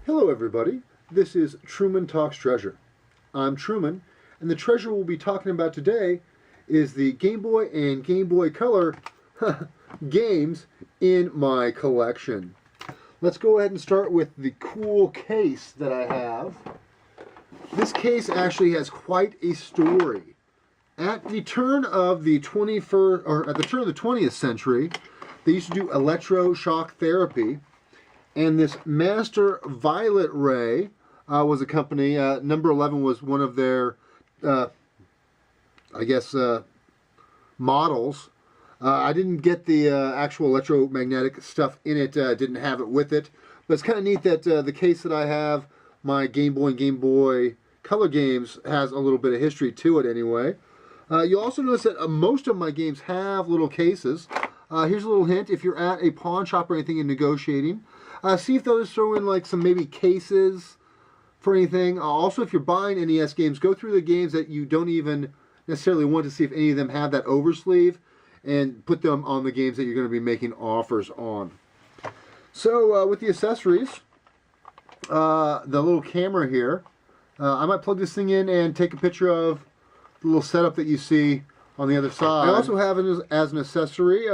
Hello everybody, this is Truman Talks Treasure. I'm Truman, and the treasure we'll be talking about today is the Game Boy and Game Boy Color games in my collection. Let's go ahead and start with the cool case that I have. This case actually has quite a story. At the turn of the 20th century, they used to do electroshock therapy. And this Master Violet Ray was a company. Number 11 was one of their, models. I didn't get the actual electromagnetic stuff in it. Didn't have it with it. But it's kind of neat that the case that I have, my Game Boy and Game Boy Color games, has a little bit of history to it anyway. You'll also notice that most of my games have little cases. Here's a little hint. If you're at a pawn shop or anything and negotiating, see if they'll just throw in like some maybe cases for anything. Also, if you're buying NES games, go through the games that you don't even necessarily want to see if any of them have that oversleeve, and put them on the games that you're going to be making offers on. So with the accessories, the little camera here, I might plug this thing in and take a picture of the little setup that you see on the other side. I also have it as an accessory,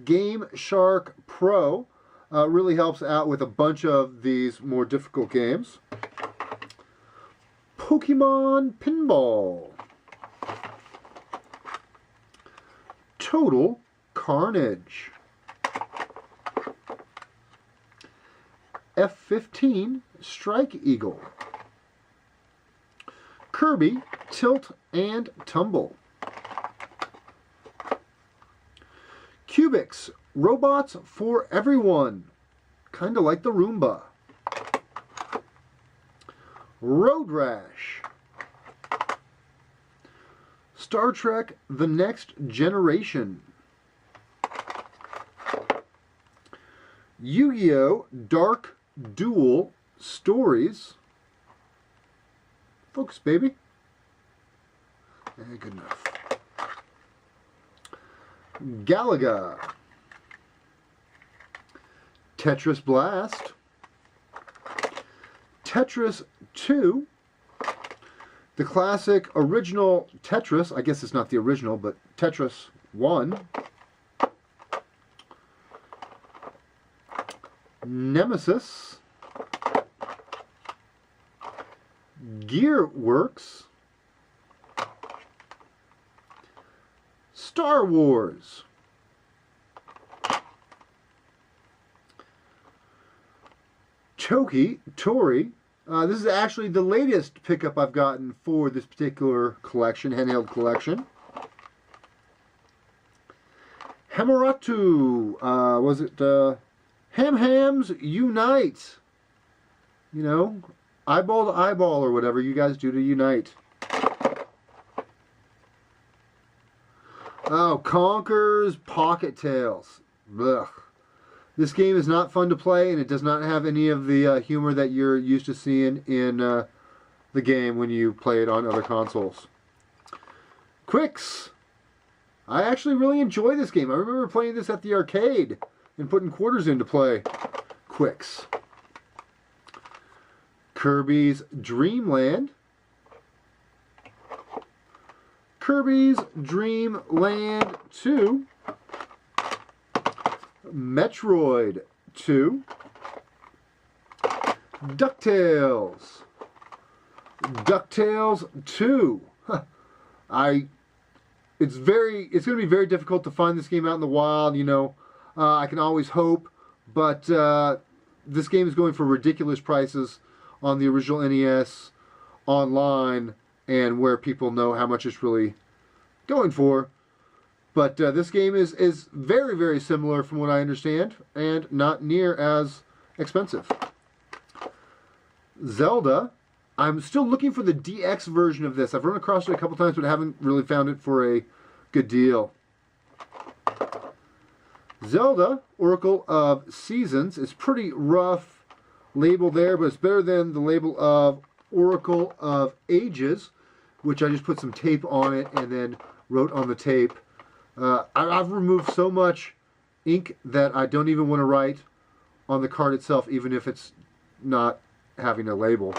Game Shark Pro. Really helps out with a bunch of these more difficult games. Pokemon Pinball. Total Carnage. F-15 Strike Eagle. Kirby Tilt and Tumble. Cubics Robots for Everyone. Kind of like the Roomba. Road Rash. Star Trek The Next Generation. Yu-Gi-Oh! Dark Duel Stories. Focus, baby. Good enough. Galaga. Tetris Blast. Tetris 2. The classic original Tetris. I guess it's not the original, but Tetris 1. Nemesis. Gearworks. Star Wars. Toki Tori. This is actually the latest pickup I've gotten for this particular collection, handheld collection. Hamaratu. Was it Ham Hams Unite? You know, eyeball to eyeball or whatever you guys do to unite. Oh, Conker's Pocket Tales. Ugh. This game is not fun to play, and it does not have any of the humor that you're used to seeing in the game when you play it on other consoles. Quicks. I actually really enjoy this game. I remember playing this at the arcade and putting quarters in to play Quicks. Kirby's Dream Land. Kirby's Dream Land 2. Metroid 2. DuckTales. DuckTales 2. It's going to be very difficult to find this game out in the wild, you know. I can always hope, but this game is going for ridiculous prices on the original NES, online, and where people know how much it's really going for. But this game is very, very similar from what I understand, and not near as expensive. Zelda. I'm still looking for the DX version of this. I've run across it a couple times, but haven't really found it for a good deal. Zelda, Oracle of Seasons. It's pretty rough label there, but it's better than the label of Oracle of Ages, which I just put some tape on it and then wrote on the tape. I've removed so much ink that I don't even want to write on the card itself, even if it's not having a label.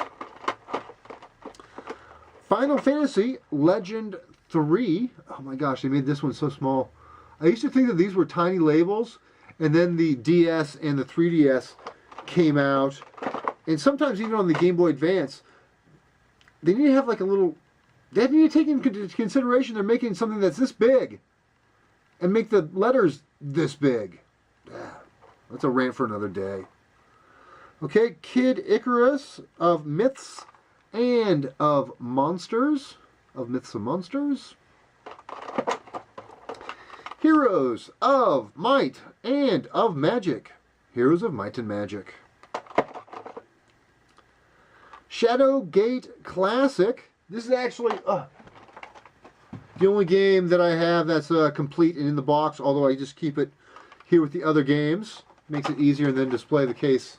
Final Fantasy Legend 3. Oh my gosh, they made this one so small. I used to think that these were tiny labels, and then the DS and the 3DS came out, and sometimes even on the Game Boy Advance, they need to have like a little, they need to take into consideration they're making something that's this big, and make the letters this big. That's a rant for another day. Okay, Kid Icarus of Myths and of Monsters. Of Myths and Monsters. Heroes of Might and of Magic. Heroes of Might and Magic. Shadowgate Classic. This is actually the only game that I have that's complete and in the box, although I just keep it here with the other games. Makes it easier and then display the case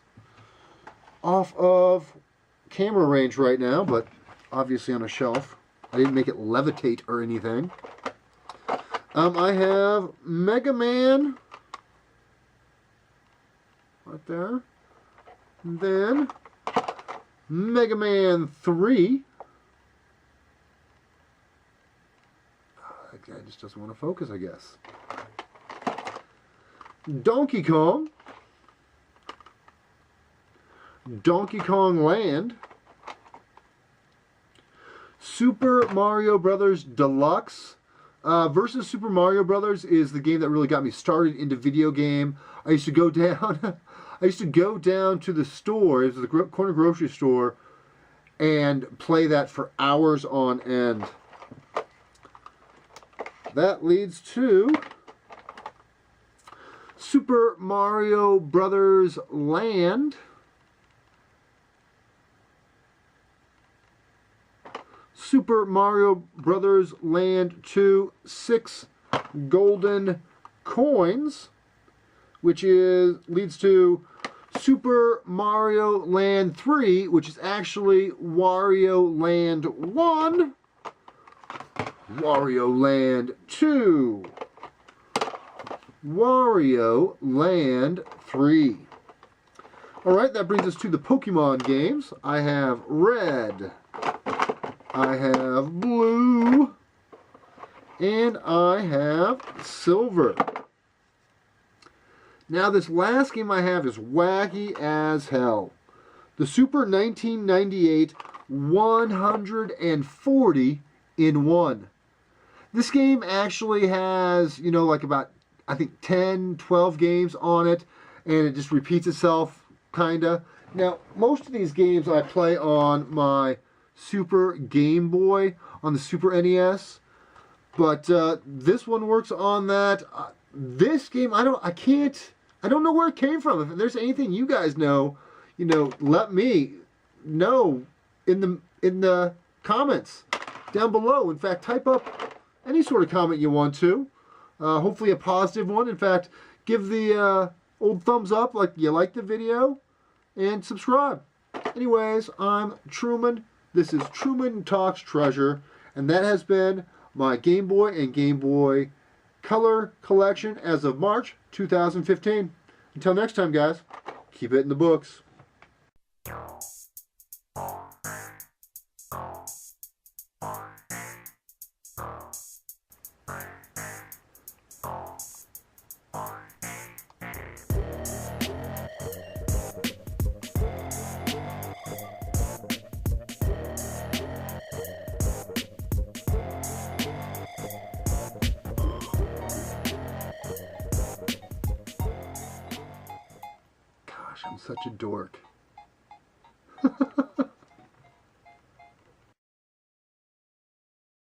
off of camera range right now, but obviously on a shelf. I didn't make it levitate or anything. I have Mega Man right there. And then Mega Man 3. That guy just doesn't want to focus, I guess. Donkey Kong. Donkey Kong Land. Super Mario Brothers Deluxe. Versus Super Mario Brothers is the game that really got me started into video game. I used to go down to the store, it was the corner grocery store, and play that for hours on end. That leads to Super Mario Brothers Land. Super Mario Brothers Land 2, 6 golden coins, which leads to Super Mario Land 3, which is actually Wario Land 1, Wario Land 2, Wario Land 3. Alright, that brings us to the Pokemon games. I have Red, I have Blue, and I have Silver. Now this last game I have is wacky as hell. The Super 1998 140 in 1. This game actually has, you know, like about, I think 10, 12 games on it, and it just repeats itself, kinda. Now, most of these games I play on my Super Game Boy on the Super NES, but this one works on that. This game, I don't know where it came from. If there's anything you guys know, let me know in the comments down below. In fact, type up any sort of comment you want to. Hopefully a positive one. In fact, give the old thumbs up like you like the video, and subscribe. Anyways, I'm Truman. This is Truman Talks Treasure, and that has been my Game Boy and Game Boy Color collection as of March 2015. Until next time, guys, keep it in the books. I'm such a dork.